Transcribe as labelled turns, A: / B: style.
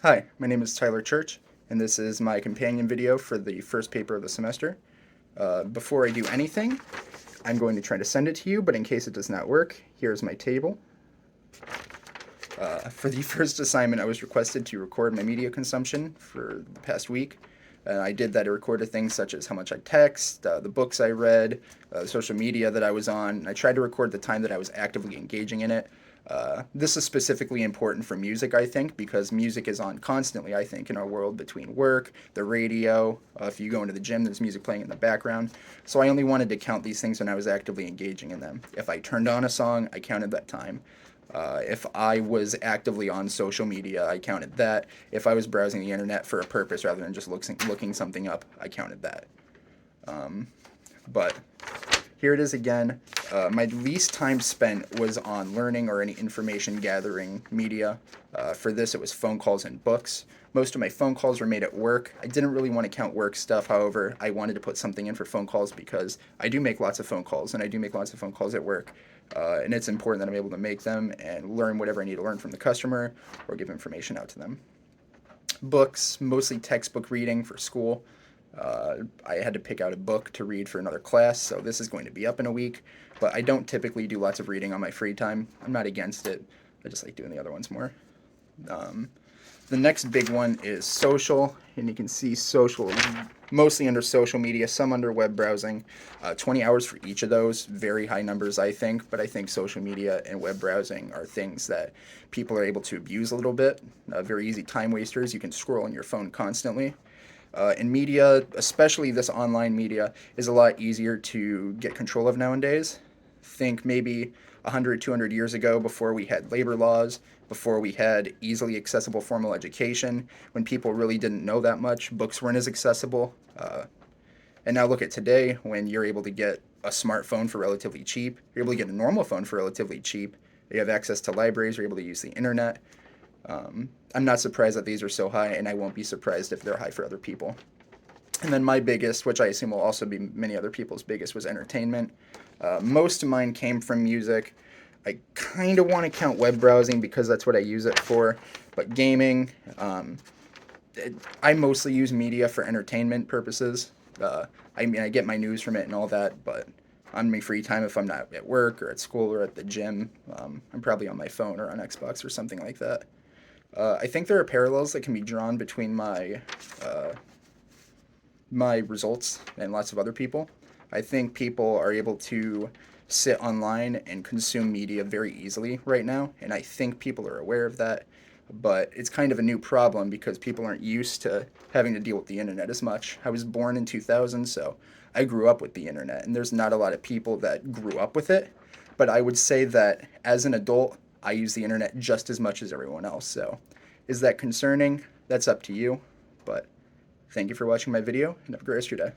A: Hi, my name is Tyler Church, and this is my companion video for the first paper of the semester. Before I do anything, I'm going to try to send it to you, but in case it does not work, here's my table. For the first assignment, I was requested to record my media consumption for the past week. I did that. I recorded things such as how much I text, the books I read, the social media that I was on. I tried to record the time that I was actively engaging in it. This is specifically important for music, I think, because music is on constantly, I think, in our world between work, the radio. If you go into the gym, there's music playing in the background. So I only wanted to count these things when I was actively engaging in them. If I turned on a song, I counted that time. If I was actively on social media, I counted that. If I was browsing the internet for a purpose rather than just looking something up, I counted that. But here it is again. My least time spent was on learning or any information gathering media. For this, it was phone calls and books. Most of my phone calls were made at work. I didn't really want to count work stuff. However, I wanted to put something in for phone calls because I do make lots of phone calls, and I do make lots of phone calls at work. And it's important that I'm able to make them and learn whatever I need to learn from the customer or give information out to them. Books, mostly textbook reading for school. I had to pick out a book to read for another class, so this is going to be up in a week. But I don't typically do lots of reading on my free time. I'm not against it. I just like doing the other ones more. Um, the next big one is social, and you can see social mostly under social media, some under web browsing. 20 hours for each of those, very high numbers, I think, but I think social media and web browsing are things that people are able to abuse a little bit. Very easy time wasters. You can scroll on your phone constantly. In media, especially this online media, is a lot easier to get control of nowadays. Think maybe 100, 200 years ago, before we had labor laws, before we had easily accessible formal education, when people really didn't know that much, books weren't as accessible. And now look at today, when you're able to get a smartphone for relatively cheap, you're able to get a normal phone for relatively cheap. You have access to libraries, you're able to use the internet. I'm not surprised that these are so high, and I won't be surprised if they're high for other people. And then my biggest, which I assume will also be many other people's biggest, was entertainment. Most of mine came from music. I kind of want to count web browsing because that's what I use it for. But gaming, I mostly use media for entertainment purposes. I mean, I get my news from it and all that, but on my free time, if I'm not at work or at school or at the gym, I'm probably on my phone or on Xbox or something like that. I think there are parallels that can be drawn between my results and lots of other people. I think people are able to sit online and consume media very easily right now, and I think people are aware of that. But it's kind of a new problem because people aren't used to having to deal with the internet as much. I was born in 2000, so I grew up with the internet, and there's not a lot of people that grew up with it. But I would say that as an adult, I use the internet just as much as everyone else. So is that concerning? That's up to you. But thank you for watching my video, and have a great rest of your day.